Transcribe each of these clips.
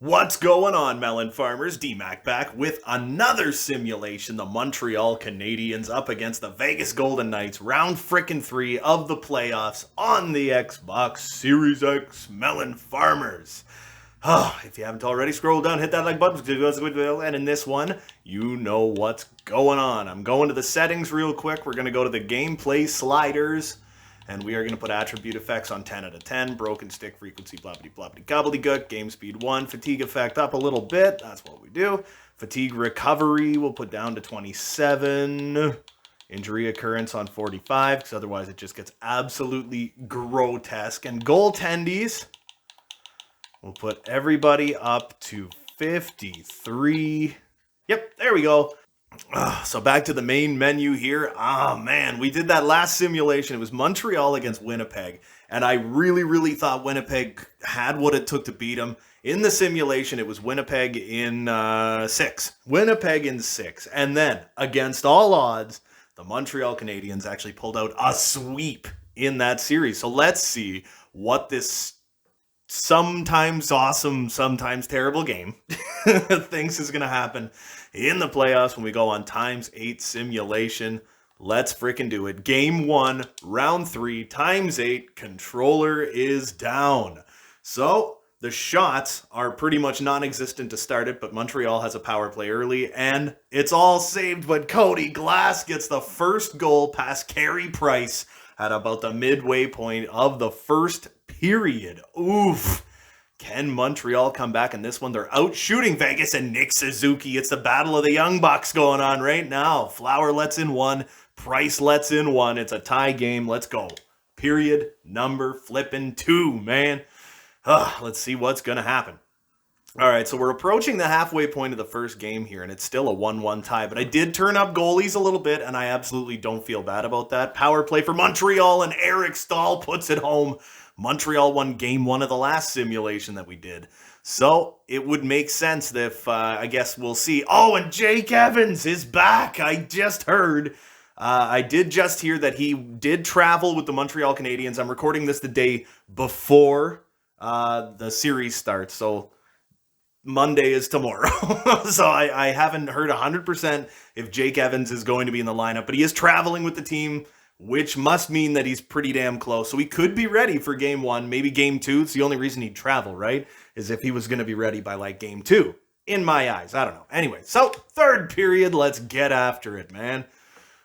What's going on, melon farmers? D-Mac back with another simulation. The Montreal Canadiens up against the Vegas Golden Knights, round frickin' 3 of the playoffs on the Xbox Series X, melon farmers. If you haven't already, scroll down, hit that like button, and in this one, you know what's going on. I'm going to the settings real quick. We're going to go to the gameplay sliders. And we are going to put attribute effects on 10 out of 10. Broken stick frequency, bloppity gobbledygook. Game speed 1. Fatigue effect up a little bit. That's what we do. Fatigue recovery we'll put down to 27. Injury occurrence on 45, because otherwise it just gets absolutely grotesque. And goaltendies, we'll put everybody up to 53. Yep, there we go. So back to the main menu here. Man, we did that last simulation. It was Montreal against Winnipeg, and I really thought Winnipeg had what it took to beat them. In the simulation, it was Winnipeg in 6. Winnipeg in 6. And then, against all odds, the Montreal Canadiens actually pulled out a sweep in that series. So let's see what this sometimes awesome, sometimes terrible game thinks is going to happen in the playoffs when we go on ×8 simulation. Let's freaking do it. Game 1, round 3, ×8, controller is down. So the shots are pretty much non-existent to start it, but Montreal has a power play early, and it's all saved when Cody Glass gets the first goal past Carey Price at about the midway point of the first period. Oof. Can Montreal come back in this one? They're out shooting Vegas and Nick Suzuki. It's the battle of the young bucks going on right now. Flower lets in 1. Price lets in 1. It's a tie game. Let's go. Period number flipping 2, man. Let's see what's going to happen. All right, so we're approaching the halfway point of the first game here, and it's still a 1-1 tie. But I did turn up goalies a little bit, and I absolutely don't feel bad about that. Power play for Montreal, and Eric Stahl puts it home. Montreal won game 1 of the last simulation that we did. So it would make sense if, I guess we'll see. Oh, and Jake Evans is back. I just heard. I did just hear that he did travel with the Montreal Canadiens. I'm recording this the day before the series starts. So Monday is tomorrow. So I haven't heard 100% if Jake Evans is going to be in the lineup. But he is traveling with the team, which must mean that he's pretty damn close. So he could be ready for game 1, maybe game 2. It's the only reason he'd travel, right? Is if he was going to be ready by like game 2. In my eyes, I don't know. Anyway, so third period, let's get after it, man.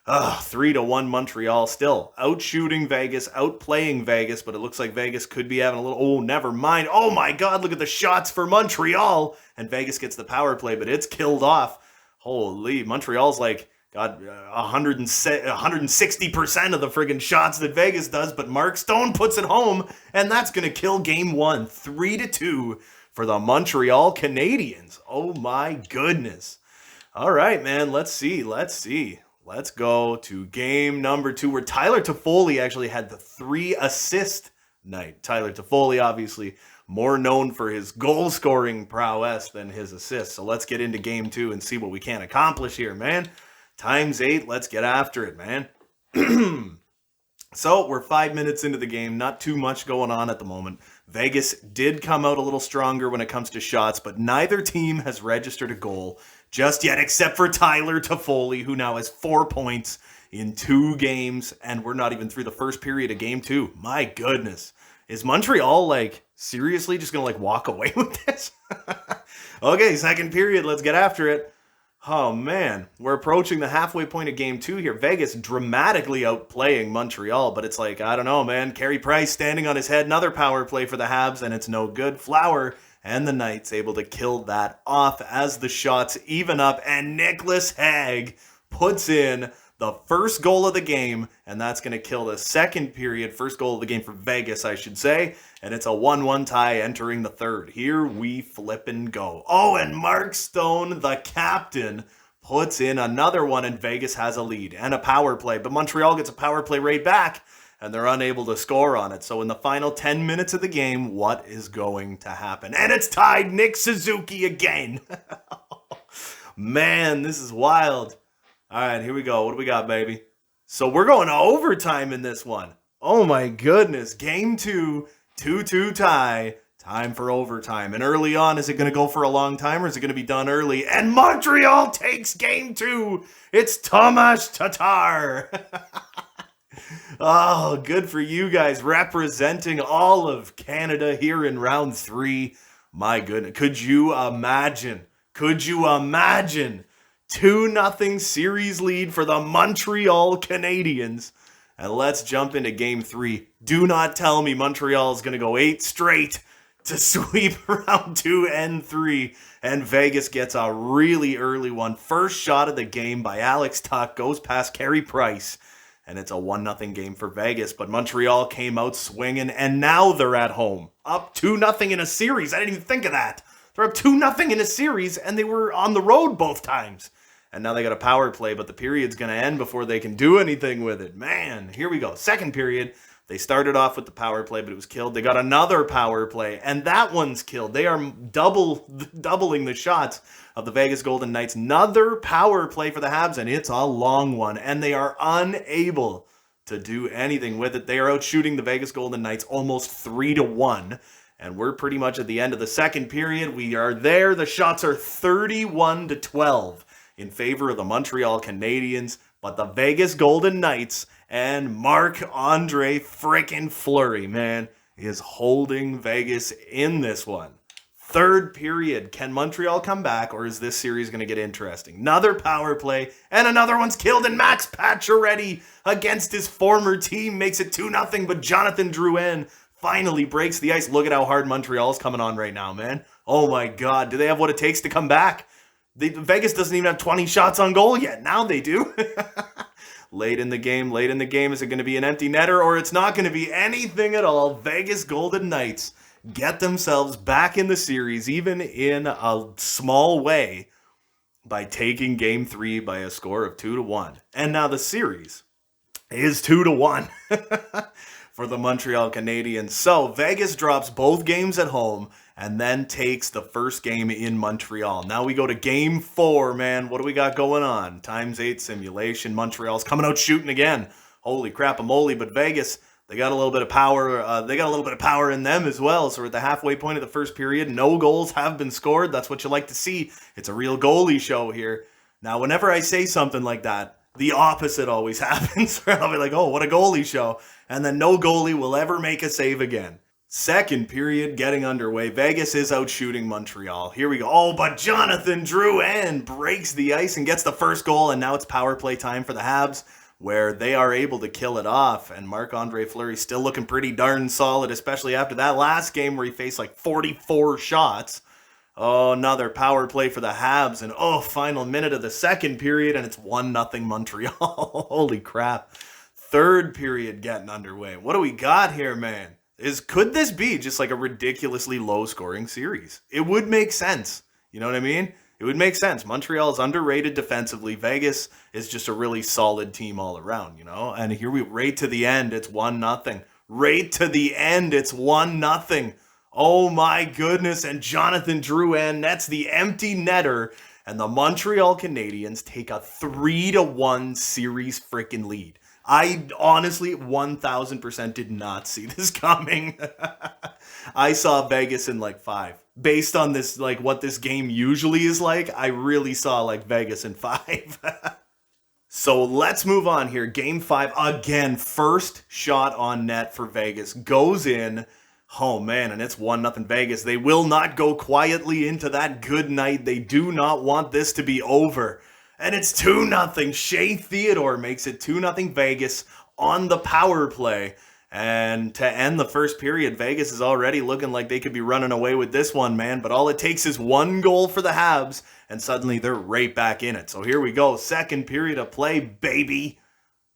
3-1 Montreal, still out shooting Vegas, outplaying Vegas, but it looks like Vegas could be having a little, oh, never mind. Oh my God, look at the shots for Montreal. And Vegas gets the power play, but it's killed off. Holy, Montreal's like, got 160% of the friggin' shots that Vegas does, but Mark Stone puts it home, and that's going to kill game 1, 3-2 for the Montreal Canadiens. Oh my goodness. All right, man, let's see. Let's go to game number 2, where Tyler Toffoli actually had the 3-assist night. Tyler Toffoli, obviously, more known for his goal-scoring prowess than his assists. So let's get into game 2 and see what we can accomplish here, man. ×8, let's get after it, man. So we're 5 minutes into the game, not too much going on at the moment. Vegas did come out a little stronger when it comes to shots, but neither team has registered a goal just yet, except for Tyler Toffoli, who now has 4 points in 2 games, and we're not even through the first period of game 2. My goodness. Is Montreal, like, seriously just going to, like, walk away with this? Okay, second period, let's get after it. Oh, man, we're approaching the halfway point of game 2 here. Vegas dramatically outplaying Montreal, but it's like, I don't know, man. Carey Price standing on his head, another power play for the Habs, and it's no good. Flower and the Knights able to kill that off as the shots even up, and Nicholas Hag puts in the first goal of the game, and that's going to kill the second period. First goal of the game for Vegas, I should say. And it's a 1-1 tie entering the third. Here we flippin' go. Oh, and Mark Stone, the captain, puts in another one, and Vegas has a lead and a power play. But Montreal gets a power play right back, and they're unable to score on it. So in the final 10 minutes of the game, what is going to happen? And it's tied Nick Suzuki again. Man, this is wild. All right, here we go. What do we got, baby? So we're going to overtime in this one. Oh, my goodness. Game 2, 2-2 tie. Time for overtime. And early on, is it going to go for a long time or is it going to be done early? And Montreal takes game 2. It's Tomas Tatar. Oh, good for you guys representing all of Canada here in round 3. My goodness. Could you imagine? 2-0 series lead for the Montreal Canadiens. And let's jump into game 3. Do not tell me Montreal is going to go 8 straight to sweep round 2 and 3. And Vegas gets a really early one. First shot of the game by Alex Tuch goes past Carey Price. And it's a 1-0 game for Vegas. But Montreal came out swinging, and now they're at home. Up 2-0 in a series. I didn't even think of that. They're up 2-0 in a series, and they were on the road both times. And now they got a power play, but the period's going to end before they can do anything with it. Man, here we go. Second period. They started off with the power play, but it was killed. They got another power play, and that one's killed. They are doubling the shots of the Vegas Golden Knights. Another power play for the Habs, and it's a long one, and they are unable to do anything with it. They are out shooting the Vegas Golden Knights almost 3-1, and we're pretty much at the end of the second period. We are there. The shots are 31-12 in favor of the Montreal Canadiens, but the Vegas Golden Knights and Marc-Andre frickin' Fleury, man, is holding Vegas in this one. Third period, can Montreal come back, or is this series going to get interesting? Another power play, and another one's killed, and Max Pacioretty against his former team makes it 2-0, but Jonathan Drouin finally breaks the ice. Look at how hard Montreal's coming on right now, man. Oh my God, do they have what it takes to come back? Vegas doesn't even have 20 shots on goal yet. Now they do. Late in the game, is it going to be an empty netter, or it's not going to be anything at all? Vegas Golden Knights get themselves back in the series, even in a small way, by taking game 3 by a score of 2-1. And now the series is 2-1 for the Montreal Canadiens. So Vegas drops both games at home and then takes the first game in Montreal. Now we go to game 4, man. What do we got going on? ×8 simulation. Montreal's coming out shooting again. Holy crap-a-moly, but Vegas, they got a little bit of power. They got a little bit of power in them as well. So we're at the halfway point of the first period. No goals have been scored. That's what you like to see. It's a real goalie show here. Now, whenever I say something like that, the opposite always happens. I'll be like, oh, what a goalie show. And then no goalie will ever make a save again. Second period getting underway. Vegas is out shooting Montreal. Here we go. Oh, but Jonathan Drouin breaks the ice and gets the first goal. And now it's power play time for the Habs, where they are able to kill it off. And Marc-Andre Fleury still looking pretty darn solid, especially after that last game where he faced like 44 shots. Oh, another power play for the Habs. And final minute of the second period, and it's 1-0 Montreal. Holy crap. Third period getting underway. What do we got here, man? Could this be just like a ridiculously low-scoring series? It would make sense. You know what I mean? It would make sense. Montreal is underrated defensively. Vegas is just a really solid team all around, you know? And here right to the end, it's 1-0. Right to the end, it's 1-0. Oh my goodness. And Jonathan Drouin nets the empty netter. And the Montreal Canadiens take a 3-1 series freaking lead. I honestly 1000% did not see this coming. I saw Vegas in like 5. Based on this, like what this game usually is like, I really saw like Vegas in 5. So let's move on here. Game 5, again, first shot on net for Vegas. Goes in. Oh man, and it's 1-0 Vegas. They will not go quietly into that good night. They do not want this to be over. And it's 2-0. Shea Theodore makes it 2-0 Vegas on the power play. And to end the first period, Vegas is already looking like they could be running away with this one, man. But all it takes is one goal for the Habs, and suddenly they're right back in it. So here we go. Second period of play, baby.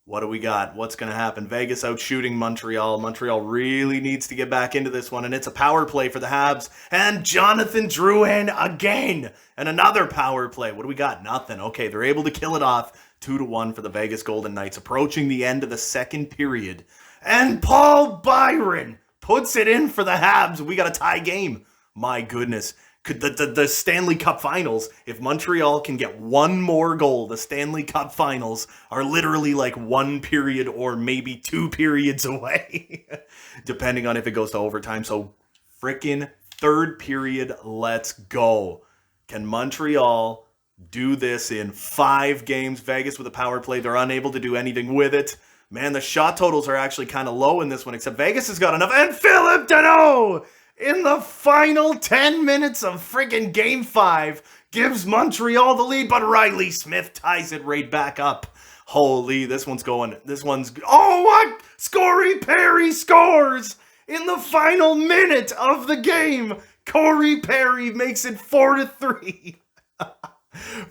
What do we got? What's going to happen? Vegas out shooting Montreal. Montreal really needs to get back into this one, and it's a power play for the Habs. And Jonathan Drouin again. And another power play. What do we got? Nothing. Okay, they're able to kill it off. 2-1 for the Vegas Golden Knights, approaching the end of the second period. And Paul Byron puts it in for the Habs. We got a tie game. My goodness. Could the Stanley Cup Finals, if Montreal can get one more goal, the Stanley Cup Finals are literally like 1 period or maybe 2 periods away, depending on if it goes to overtime. So frickin' Third period, let's go. Can Montreal do this in 5 games? Vegas with a power play, they're unable to do anything with it. Man, the shot totals are actually kind of low in this one, except Vegas has got enough. And Philip Deneau, in the final 10 minutes of freaking Game 5, gives Montreal the lead, but Riley Smith ties it right back up. Holy, this one's, oh, what? Corey Perry scores in the final minute of the game. Corey Perry makes it 4-3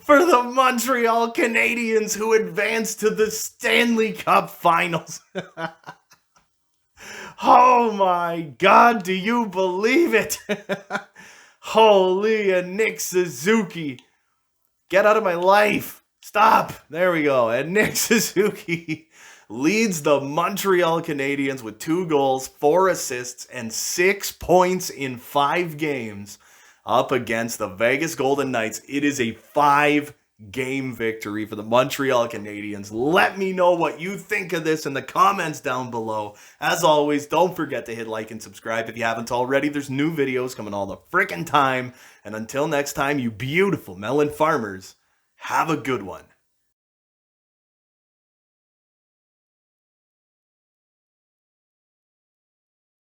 for the Montreal Canadiens, who advance to the Stanley Cup Finals. Oh my God, do you believe it? Holy, and Nick Suzuki. Get out of my life. Stop. There we go. And Nick Suzuki leads the Montreal Canadiens with 2 goals, 4 assists, and 6 points in 5 games up against the Vegas Golden Knights. It is a 5-game victory for the Montreal Canadiens. Let me know what you think of this in the comments down below. As always, don't forget to hit like and subscribe if you haven't already. There's new videos coming all the frickin' time. And until next time, you beautiful melon farmers, have a good one.